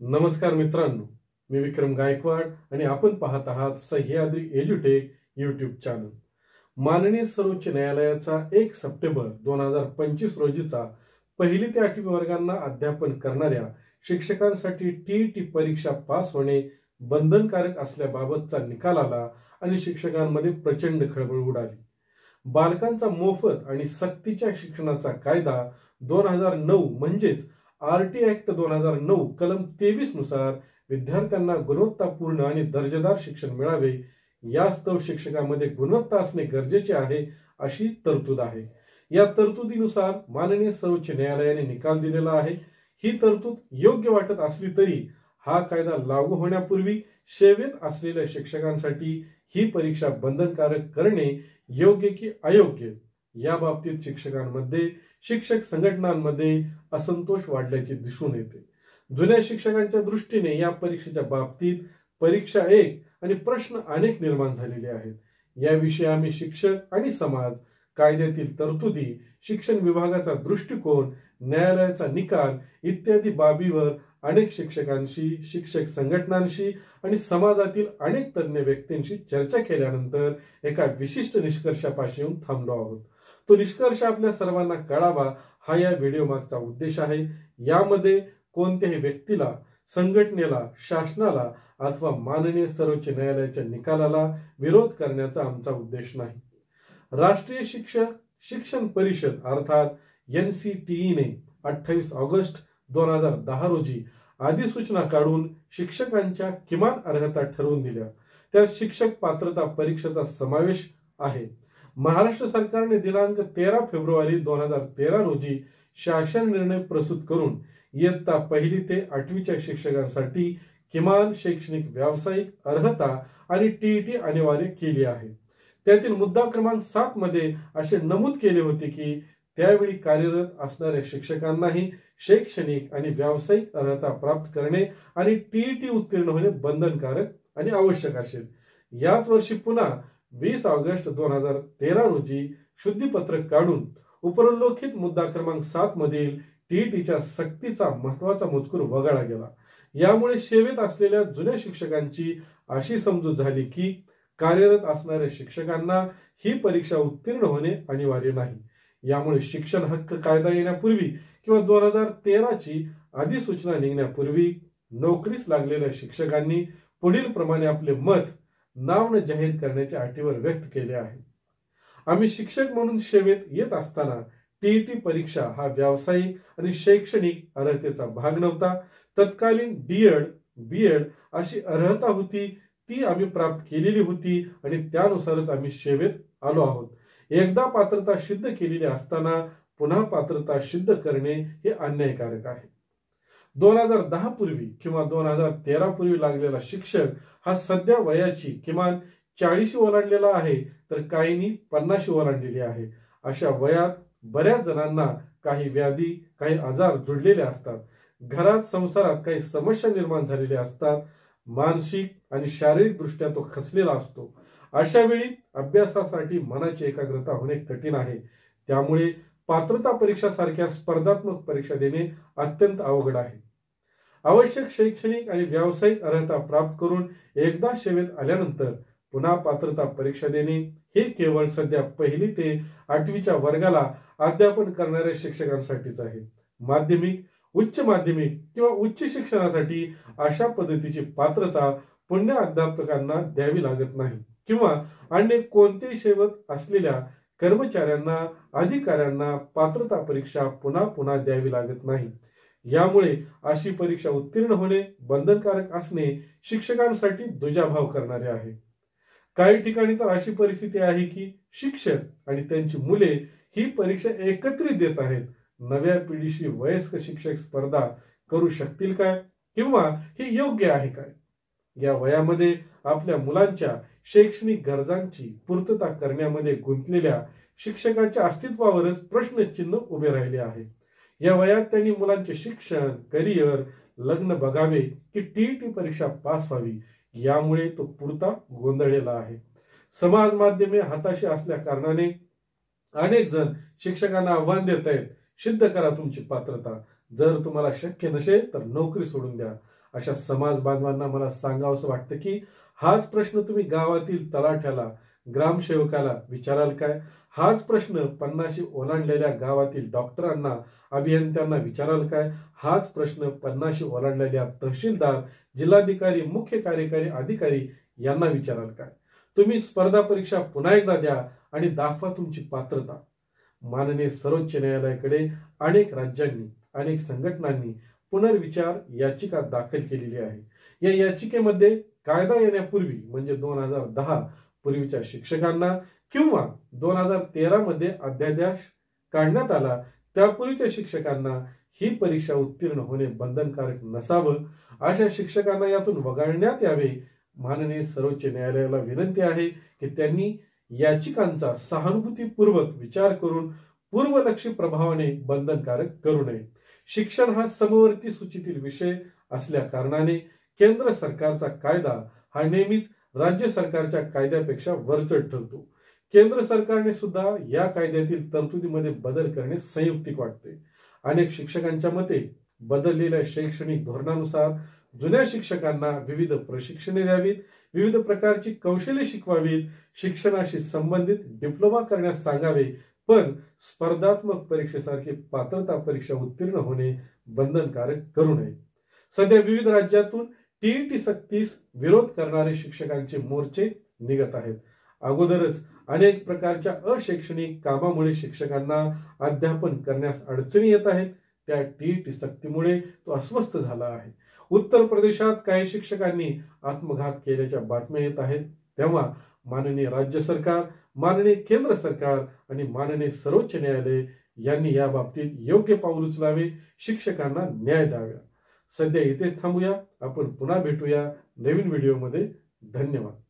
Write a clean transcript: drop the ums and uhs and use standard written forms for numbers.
नमस्कार मित्रांनो, मी विक्रम गायकवाड आणि आपण पाहत आहात सह्याद्री एज्युटेक यूट्यूब चॅनल. माननीय सर्वोच्च न्यायालयाचा 1 सप्टेंबर 2025 रोजीचा पहिली ते 8वी वर्गांना अध्यापन करणाऱ्या शिक्षकांसाठी टीईटी परीक्षा पास होणे बंधनकारक असल्याबाबतचा निकाल आला आणि शिक्षकांमध्ये प्रचंड खळबळ उडाली. बालकांचा मोफत आणि सक्तीच्या शिक्षणाचा कायदा 2009 म्हणजेच आरटी ऍक्ट 2009 कलम 23 नुसार विद्यार्थ्यांना गुणवत्तापूर्ण आणि दर्जेदार शिक्षण मिळावे यास्तव शिक्षकांमध्ये गुणवत्ता असणे गरजेचे आहे अशी तरतूद आहे. या तरतुदीनुसार माननीय सर्वोच्च न्यायालयाने निकाल दिलेला आहे. ही तरतूद योग्य वाटत असली तरी हा कायदा लागू होण्यापूर्वी सेवेत असलेल्या शिक्षकांसाठी ही परीक्षा बंधनकारक करणे योग्य की अयोग्य या बाबतीत शिक्षकांमध्ये, शिक्षक संघटनांमध्ये असंतोष वाढल्याचे दिसून येते. जुन्या शिक्षकांच्या दृष्टीने या परीक्षेच्या बाबतीत परीक्षा एक आणि प्रश्न अनेक निर्माण झालेले आहेत. याविषयी आम्ही शिक्षक आणि समाज, कायद्यातील तरतुदी, शिक्षण विभागाचा दृष्टिकोन, न्यायालयाचा निकाल इत्यादी बाबीवर अनेक शिक्षकांशी, शिक्षक संघटनांशी आणि समाजातील अनेक तज्ञ व्यक्तींशी चर्चा केल्यानंतर एका विशिष्ट निष्कर्षापाशी येऊन थांबलो आहोत. तो निष्कर्ष आपल्या सर्वांना कळावा हा या व्हिडिओ मागचा उद्देश आहे. यामध्ये कोणत्याही व्यक्तीला, संघटनेला, शासनाला अथवा माननीय सर्वोच्च न्यायालयाच्या निकालाला विरोध करण्याचा आमचा उद्देश नाही. राष्ट्रीय शिक्षण परिषद अर्थात NCTE 28 ऑगस्ट 2010 रोजी अधिसूचना काढून शिक्षकांच्या किमान अर्हता ठरवून दिल्या. त्यात शिक्षक पात्रता परीक्षेचा समावेश आहे. महाराष्ट्र सरकारने दिनांक 13 फेब्रुवारी 2013 रोजी शासन निर्णय प्रस्तुत करून इयत्ता 1ली ते 8वीच्या शिक्षकांसाठी किमान शैक्षणिक व्यावसायिक अर्हता आणि टीईटी अनिवार्य केली आहे. त्यातील मुद्दा क्रमांक 7 मध्ये असे नमूद केले होते की त्यावेळी कार्यरत असणाऱ्या शिक्षकांनाही शैक्षणिक आणि व्यावसायिक अर्हता प्राप्त करणे आणि टीईटी उत्तीर्ण होणे बंधनकारक आणि आवश्यक असेल. याच वर्षी पुन्हा 20 ऑगस्ट 2013 रोजी शुद्धीपत्रक काढून उपरोल्लेखित मुद्दा क्रमांक 7 मधील टीईटीच्या सक्तीचा महत्वाचा मजकूर वगळला गेला. यामुळे सेवेत असलेल्या जुन्या शिक्षकांची अशी समजूत झाली की कार्यरत असणाऱ्या शिक्षकांना ही परीक्षा उत्तीर्ण होणे अनिवार्य नाही. यामुळे शिक्षण हक्क कायदा येण्यापूर्वी किंवा 2013 ची अधिसूचना निघण्यापूर्वी नोकरीस लागलेल्या शिक्षकांनी पुढील प्रमाणे आपले मत नाव न जाहीर करण्याच्या अटीवर व्यक्त केले आहे. आम्ही शिक्षक म्हणून सेवेत येत असताना टीईटी परीक्षा हा व्यावसायिक आणि शैक्षणिक अर्हतेचा भाग नव्हता. तत्कालीन डीएड, बीएड अशी अर्हता होती, ती आम्ही प्राप्त केलेली होती आणि त्यानुसारच आम्ही सेवेत आलो आहोत. एकदा पात्रता सिद्ध केलेली असताना पुन्हा पात्रता सिद्ध करणे हे अन्यायकारक आहे. 2010 पूर्वी किंवा 2013 पूर्वी लागलेला शिक्षक हा सध्या वयाची किमान 40 ओलांडलेला आहे, तर काहींनी 50 ओलांडलेली आहे. अशा वयात बऱ्याच जणांना काही व्याधी, काही आजार जुळलेले असतात. घरात, संसारात काही समस्या निर्माण झालेल्या असतात. मानसिक आणि शारीरिक दृष्ट्या तो खचलेला असतो. अशा वेळी अभ्यासासाठी मनाची एकाग्रता होणे कठीण आहे. त्यामुळे पात्रता परीक्षा सारख्या स्पर्धात्मक परीक्षा देणे अत्यंत अवघड आहे. आवश्यक शैक्षणिक आणि व्यावसायिक अर्हता प्राप्त करून एकदा सेवेत आल्यानंतर पुन्हा पात्रता परीक्षा देणे हे केवळ सध्या 1ली ते 8वीच्या वर्गाला अध्यापन करणाऱ्या शिक्षकांसाठीच आहे. माध्यमिक, उच्च माध्यमिक किंवा उच्च शिक्षणासाठी अशा पद्धतीची पात्रता पुण्य अध्यापकांना द्यावी लागत नाही किंवा अन्य कोणतेही सेवेत असलेल्या कर्मचाऱ्यांना, अधिकाऱ्यांना पात्रता परीक्षा पुन्हा पुन्हा द्यावी लागत नाही. यामुळे अशी परीक्षा उत्तीर्ण होणे बंधनकारक असणे शिक्षकांसाठी दुजाभाव करणारे आहे. काही ठिकाणी तर अशी परिस्थिती आहे की शिक्षक आणि त्यांची मुले ही परीक्षा एकत्रित देत आहेत. नव्या पिढीशी वयस्क शिक्षक स्पर्धा करू शकतील काय किंवा हे योग्य आहे काय? या वयामध्ये आपल्या मुलांच्या शैक्षणिक गरजांची पूर्तता करण्यामध्ये गुंतलेल्या शिक्षकाच्या अस्तित्वावरच प्रश्नचिन्ह उभे राहिले आहे. या वयात त्यांनी मुलांचे शिक्षण, करिअर, लग्न बघावे की टीईटी परीक्षा पास व्हावी यामुळे तो पुरता गोंधळलेला आहे. समाज माध्यमे हाताशी असल्या कारणाने अनेक जण शिक्षकांना आव्हान देत आहेत, सिद्ध करा तुमची पात्रता, जर तुम्हाला शक्य नसेल तर नोकरी सोडून द्या, अशा समाज बांधवांना मला सांगावंसं वाटतं की हाच प्रश्न तुम्ही गावातील तलाठ्याला, ग्रामसेवकाला विचाराल काय? हाच प्रश्न 50 ओलांडलेल्या गावातील डॉक्टरांना, अभियंत्यांना विचाराल काय? हाच प्रश्न 50 ओलांडलेल्या तहसीलदार, जिल्हाधिकारी, मुख्य कार्यकारी अधिकारी यांना विचाराल काय? तुम्ही स्पर्धा परीक्षा पुन्हा एकदा द्या आणि दाखवा तुमची पात्रता. माननीय सर्वोच्च न्यायालयाकडे अनेक राज्यांनी, अनेक संघटनांनी पुनर्विचार याचिका दाखल केलेली आहे. या याचिकेमध्ये कायदा येण्यापूर्वी म्हणजे 2010 पूर्वीच्या शिक्षकांना किंवा 2013 मध्ये अध्यादेश काढण्यात आला त्यापूर्वीच्या शिक्षकांना ही परीक्षा उत्तीर्ण होणे बंधनकारक नसावं, अशा शिक्षकांना यातून वगळण्यात यावे. माननीय सर्वोच्च न्यायालयाला विनंती आहे की त्यांनी याचिकांचा सहानुभूतीपूर्वक विचार करून पूर्वलक्षी प्रभावाने बंधनकारक करू नये. शिक्षण हा समवर्ती सूचीतील विषय असल्या कारणाने केंद्र सरकारचा कायदा हा नेहमीच राज्य सरकारच्या कायद्यापेक्षा वरचढ ठरतो. केंद्र सरकारने सुद्धा या कायद्यातील तरतुदीमध्ये बदल करणे संयुक्तिक वाटते. अनेक शिक्षकांच्या मते बदललेल्या शैक्षणिक धोरणानुसार जुन्या शिक्षकांना विविध प्रशिक्षणे द्यावीत, विविध प्रकारची कौशल्ये शिकवावीत, शिक्षणाशी संबंधित डिप्लोमा करण्यास सांगावे, पण स्पर्धात्मक परीक्षेसारखी पात्रता परीक्षा उत्तीर्ण होणे बंधनकारक करू नये. सध्या विविध राज्यातून टीईटी सक्तीस विरोध करणारे शिक्षकांचे मोर्चे निघत आहेत. अगोदरच अनेक प्रकारच्या अशैक्षणिक कामामुळे शिक्षकांना अध्यापन करण्यास अडचणी येत आहेत. त्या टीईटी सक्तीमुळे तो अस्वस्थ झाला आहे. उत्तर प्रदेशात काही शिक्षकांनी आत्मघात केल्याच्या बातम्या येत आहेत. तेव्हा माननीय राज्य सरकार, माननीय केंद्र सरकार आणि माननीय सर्वोच्च न्यायालय यांनी या बाबतीत योग्य पाऊल उचलावे, शिक्षकांना न्याय द्यावा. सध्या इथेच थांबूया. आपण पुन्हा भेटूया नवीन व्हिडिओमध्ये. धन्यवाद.